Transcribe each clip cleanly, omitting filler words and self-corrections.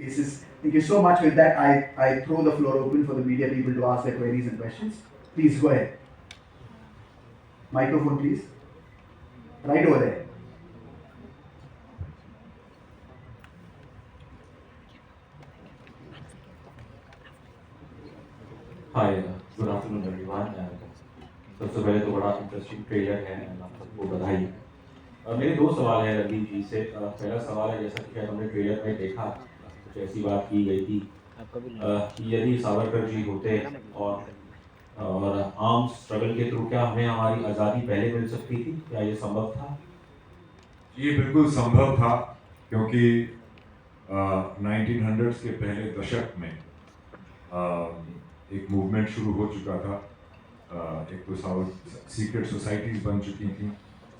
cases. Thank you so much. With that, I throw the floor open for the media people to ask their queries and questions. Please go ahead. Microphone, please. Right over there. Hi, good afternoon everyone. सबसे पहले तो बड़ा interesting trailer है and आप सबको बधाई। मेरे दो सवाल हैं रणदीप जी से। पहला सवाल है, जैसा कि शायद हमने ट्रेलर में देखा, कुछ ऐसी बात की गई थी कि यदि सावरकर जी होते और आर्म्स स्ट्रगल के थ्रू क्या हमें हमारी आज़ादी पहले मिल सकती थी? क्या ये संभव था? ये बिल्कुल संभव था, क्योंकि 1900s के पहले दशक में एक मूवमेंट शुरू हो चुका था। एक तो सीक्रेट सोसाइटीज बन चुकी थी।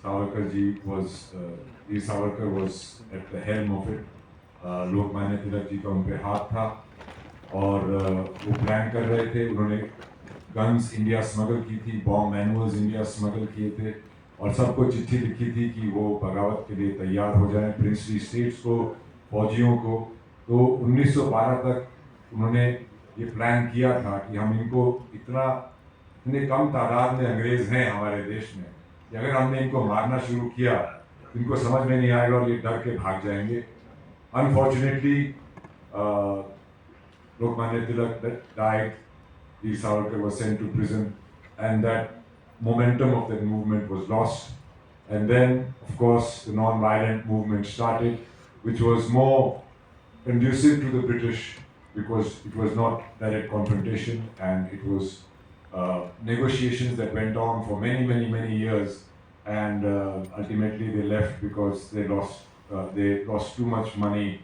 Savarkar ji Veer Savarkar was at the helm of it. Lokmanya Tilak ji का उन पे हाथ था और वो प्लान कर रहे थे। उन्होंने गन्स इंडिया स्मगल की थी, बॉम्ब मैनुअल्स इंडिया स्मगल किए थे और सबको चिट्ठी लिखी थी कि वो बगावत के लिए तैयार हो जाएं, प्रिंसली स्टेट्स को, फौजियों को। तो 1912 तक उन्होंने ये प्लान किया था कि हम इतने कम तादाद में अंग्रेज हैं हमारे देश में कि अगर हमने इनको मारना शुरू किया तो इनको समझ में नहीं आएगा और ये डर के भाग जाएंगे। Unfortunately Lokmanya Tilak died, Veer Savarkar was sent to prison, and that momentum of that movement was lost. And then, of course, the non-violent movement started, which was more conducive to the British because it was not direct confrontation, and it was negotiations that went on for many, many, many years, and ultimately they left because they lost too much money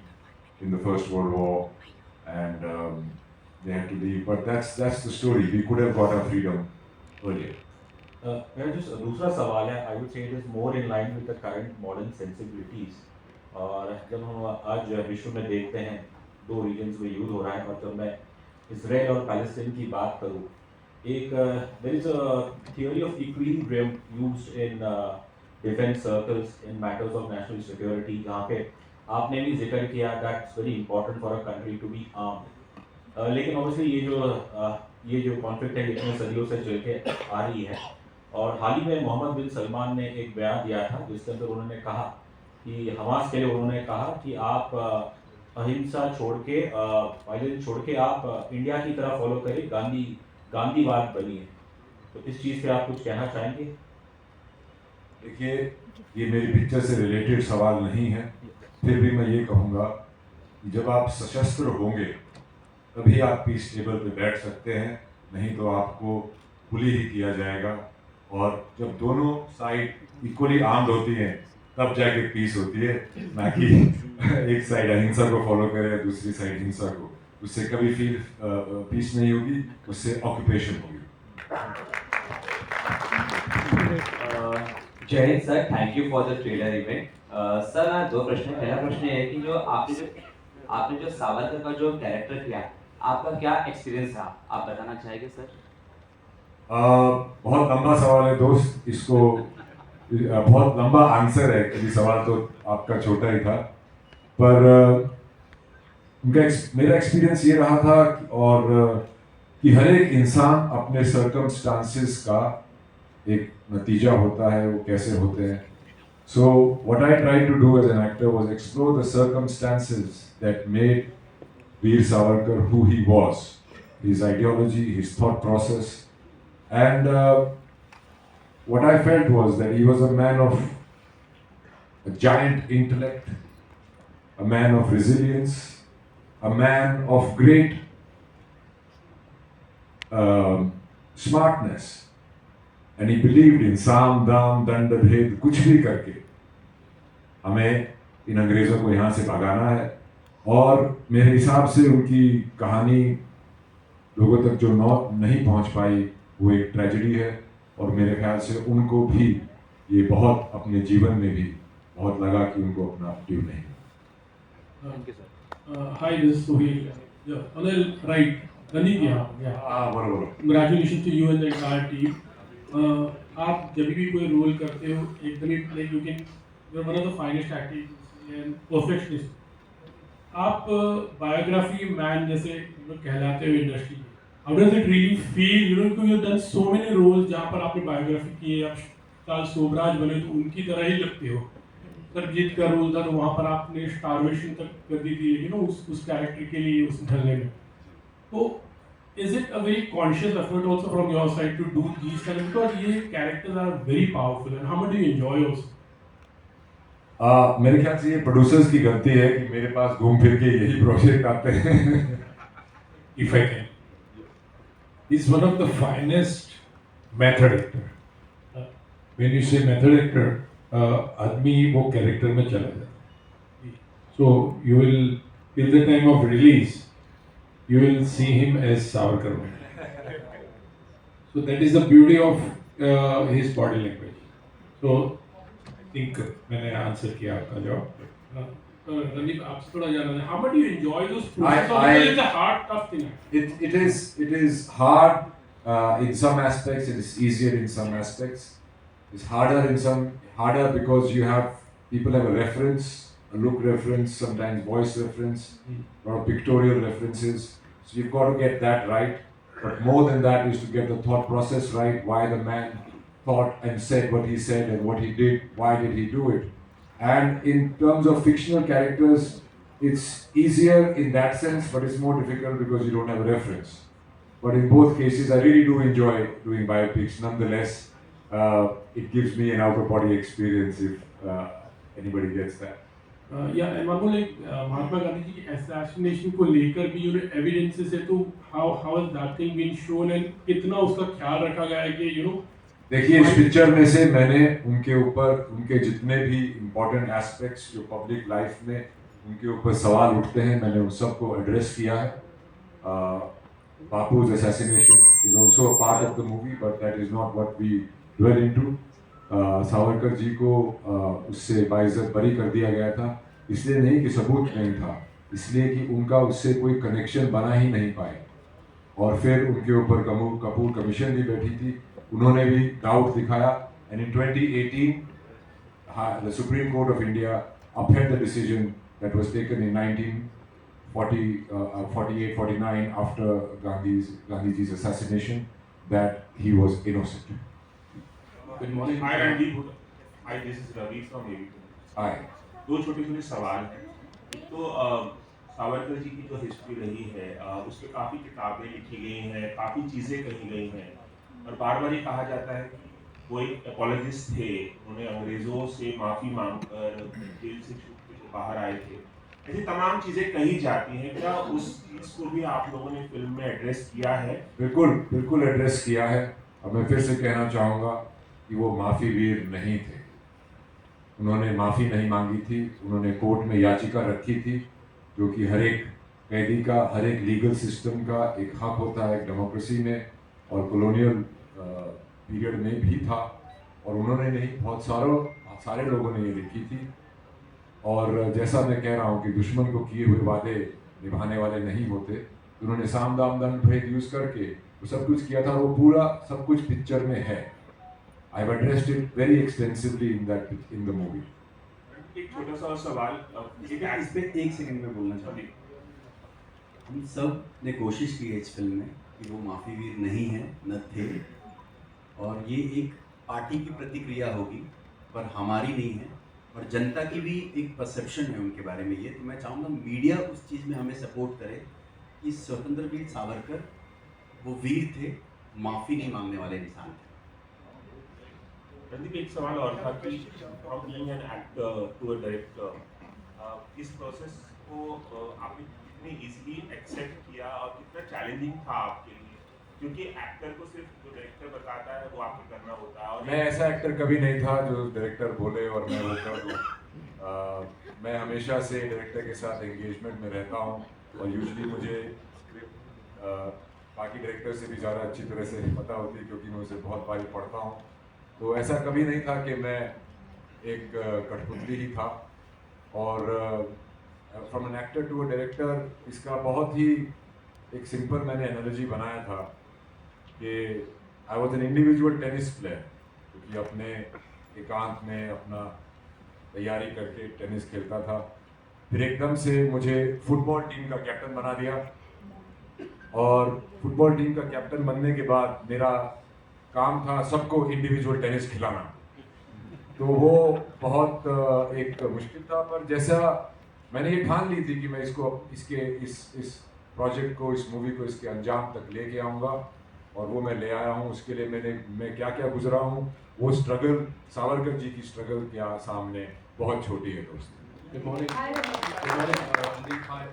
in the First World War, and they had to leave. But that's the story. We could have got our freedom earlier. मेरा जो दूसरा सवाल है, I would say it is more in line with the current modern sensibilities. और जब हम आज विश्व में देखते हैं दो रीजन्स में युद्ध हो रहा है, और जब मैं इसराइल और पैलेस्टीन की बात करूँ, एक there is a theory of equilibrium used in defence circles in matters of national security, जहाँ पे आपने भी जिक्र किया that's very important for a country to be armed. लेकिन ऑब्वियसली ये जो कॉन्फ्लिक्ट है इतने सदियों से चल के आ रही है, और हाल ही में मोहम्मद बिन सलमान ने एक बयान दिया था जिसके अंदर उन्होंने कहा कि हमास के लिए उन्होंने कहा कि आप अहिंसा छोड़ के वायलेंस छोड़ के आप इंडिया की तरह फॉलो करिए, गांधीवाद बनिए। तो इस चीज़ पे आप कुछ कहना चाहेंगे? देखिए, ये मेरी पिक्चर से रिलेटेड सवाल नहीं है, फिर भी मैं ये कहूँगा कि जब आप सशस्त्र होंगे तभी आप पीस टेबल पे बैठ सकते हैं, नहीं तो आपको बुली ही किया जाएगा। और जब दोनों साइड इक्वली आर्म्ड होती हैं तब जाके पीस होती है, ना कि एक साइड अहिंसा को फॉलो करे या दूसरी साइड हिंसा को। उससे कभी पीस नहीं होगी, उससे ऑक्यूपेशन होगी। जय Hind sir, thank you for the trailer event. Sir, दो प्रश्न है। पहला प्रश्न ये है कि जो आपने जो सावरकर का जो कैरेक्टर किया, आपका क्या एक्सपीरियंस था, आप बताना चाहेंगे सर? बहुत लंबा सवाल है दोस्त, इसको बहुत लंबा आंसर है, क्योंकि सवाल तो आपका छोटा ही था। पर मेरा एक्सपीरियंस ये रहा था कि हर एक इंसान अपने सर्कमस्टांसेस का एक नतीजा होता है, वो कैसे होते हैं। So what I tried to do as an actor was explore the circumstances that made Veer Savarkar who he was, his ideology, his thought process, and what I felt was that he was a man of a giant intellect, a man of resilience, a man of great smartness, and he believed in साम दाम दंड भेद, कुछ भी करके हमें इन अंग्रेज़ों को यहाँ से भगाना है। और मेरे हिसाब से उनकी कहानी लोगों तक जो नहीं पहुँच पाई वो एक ट्रेजेडी है, और मेरे ख्याल से उनको भी ये बहुत अपने जीवन में भी बहुत लगा कि उनको अपना ड्यू नहीं। Thank you, sir. Hi, this is Sohail. Yeah, on the right, Randeep, बरोबर। Congratulations to you and the entire team. आप जब भी कोई रोल करते हो एकदम ही like you can, you are one of the finest actors and perfectionist. आप बायोग्राफी मैन जैसे कहलाते हो इंडस्ट्री में, how does it really feel, क्योंकि you done so many roles जहाँ पर आपने बायोग्राफी की है, आप चार्ल्स सोबराज बने तो उनकी तरह ही लगते हो। सरजीत का रोल था तो वहाँ पर आपने स्टारवेशन तक कर दी थी उस कैरेक्टर के लिए, उस ढलने में। तो is it a very conscious effort also from your side to do these kind of, because ये characters are very powerful, and how much do you enjoy also? मेरे ख्याल से ये प्रोड्यूसर्स की गलती है कि मेरे पास घूम फिर के यही प्रोजेक्ट आते हैं। If I can, he's one of the finest method actor. When you say method actor, आदमी वो character में चला जाता है. So you will, till the time of release, you will see him as Savarkar. So that is the beauty of his body language. So I think मैंने answer किया आपका जवाब. Randeep, आपसे थोड़ा जानना है, how much do you enjoy those process? Because it's a hard, tough thing. It is hard in some aspects. It is easier in some aspects. It's harder because you have people have a reference, a look reference, sometimes voice reference, a lot of pictorial references. So you've got to get that right. But more than that is to get the thought process right. Why the man thought and said what he said and what he did. Why did he do it? And in terms of fictional characters, it's easier in that sense, but it's more difficult because you don't have a reference. But in both cases, I really do enjoy doing biopics. Nonetheless, it gives me an out-of-body experience if anybody gets that. Yeah, and one more, like Mahatma Gandhi ji की assassination को लेकर भी evidences है, तो how has that thing been shown and कितना उसका ख्याल रखा गया है कि देखिए, इस पिक्चर में से मैंने उनके ऊपर उनके जितने भी इम्पोर्टेंट एस्पेक्ट्स जो पब्लिक लाइफ में उनके ऊपर सवाल उठते हैं, मैंने उन सबको एड्रेस किया है. Bapu's assassination is also a part of the movie, but that is not what we dwell into. Savarkar ji को उससे बाइज्जत बरी कर दिया गया था, इसलिए नहीं कि सबूत नहीं था, इसलिए कि उनका उससे कोई कनेक्शन बना ही नहीं पाए. और फिर उनके ऊपर कपूर कमीशन भी बैठी थी, उन्होंने भी डाउट दिखाया. And in 2018 the supreme court of India upheld the decision that was taken in 1948-49 after Gandhiji's assassination, that he was innocent. Good morning. Hi Randeep. Hi, this is Ravi from AV. Hi. दो छोटे छोटे सवाल हैं. एक तो सावरकर जी की जो history रही है, उस पर काफ़ी किताबें लिखी गई हैं, काफ़ी चीज़ें कही गई हैं, और बार बार ये कहा जाता है कि वो एक एपोलॉजिस्ट थे, उन्होंने अंग्रेज़ों से माफ़ी मांगकर जेल से छूट के बाहर आए थे. ऐसी तमाम चीज़ें कही जाती हैं. क्या उस चीज़ को भी आप लोगों ने फिल्म में एड्रेस किया है? बिल्कुल एड्रेस किया है. और मैं फिर से कहना चाहूँगा कि वो माफ़ी वीर नहीं थे. उन्होंने माफ़ी नहीं मांगी थी, उन्होंने कोर्ट में याचिका रखी थी, जो कि हर एक कैदी का, हर एक लीगल सिस्टम का एक हक होता है डेमोक्रेसी में, और कॉलोनियल पीरियड में भी था. और उन्होंने नहीं, बहुत सारे लोगों ने ये लिखी थी. और जैसा मैं कह रहा हूँ कि दुश्मन को किए हुए वादे निभाने वाले नहीं होते, तो उन्होंने साम दाम दंड भेद यूज़ करके वो सब कुछ किया था. वो पूरा सब कुछ पिक्चर में है. I've addressed it very extensively in the movie. एक छोटा सा सवाल, इस पे एक सेकंड में बोलना चाहूँगी. हम सब ने कोशिश की है इस फिल्म में कि वो माफ़ी वीर नहीं है, न थे, और ये एक पार्टी की प्रतिक्रिया होगी, पर हमारी नहीं है, और जनता की भी एक परसेप्शन है उनके बारे में. ये तो मैं चाहूँगा मीडिया उस चीज़ में हमें सपोर्ट करे कि स्वतंत्र वीर सावरकर वो वीर थे, माफ़ी नहीं मांगने वाले इंसान थे. रणदीप, एक सवाल और था कि from being an actor to a director, इस प्रोसेस को आपने कितनी इजीली एक्सेप्ट किया और कितना चैलेंजिंग था आपके लिए? क्योंकि एक्टर को सिर्फ जो डायरेक्टर बताता है वो आपको करना होता है. और मैं ऐसा एक्टर कभी नहीं था जो डायरेक्टर बोले और मैं वो कर दूँ. मैं हमेशा से डायरेक्टर के साथ एंगेजमेंट में रहता हूँ, और यूजुअली मुझे स्क्रिप्ट बाकी डायरेक्टर से भी ज़्यादा अच्छी तरह से पता होती है, क्योंकि मैं उसे बहुत बार पढ़ता हूँ. तो ऐसा कभी नहीं था कि मैं एक कठपुतली ही था. और from an actor to a director, इसका बहुत ही एक सिंपल मैंने एनालॉजी बनाया था कि I was an individual tennis player, क्योंकि अपने एकांत में अपना तैयारी करके टेनिस खेलता था. फिर एकदम से मुझे फुटबॉल टीम का कैप्टन बना दिया, और फुटबॉल टीम का कैप्टन बनने के बाद मेरा काम था सबको इंडिविजुअल टेनिस खिलाना। तो वो बहुत एक मुश्किल था, पर जैसा मैंने ये ठान ली थी कि मैं इसको इस प्रोजेक्ट को, इस मूवी को इसके अंजाम तक लेके आऊँगा, और वो मैं ले आया हूँ। उसके लिए मैं क्या क्या गुजरा हूँ, वो स्ट्रगल, सावरकर जी की स्ट्रगल क्या सामने बहुत छोटी है दोस्त। Good morning. Good morning.